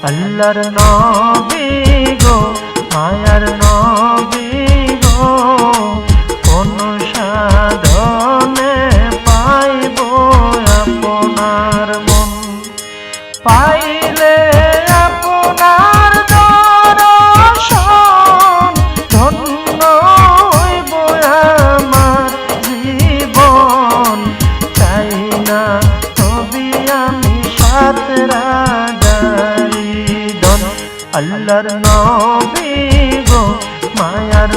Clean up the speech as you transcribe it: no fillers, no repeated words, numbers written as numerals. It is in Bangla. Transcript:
আল্লাহর নবী গো মায়ার নবী গো কোন সাধনে পাইব আপনার মন পাইলে আপনার দর্শন ধন্য হইব আমার জীবন চাই না তবে আমি সাত রাজারি ধন আল্লাহর নবী গো মায়ার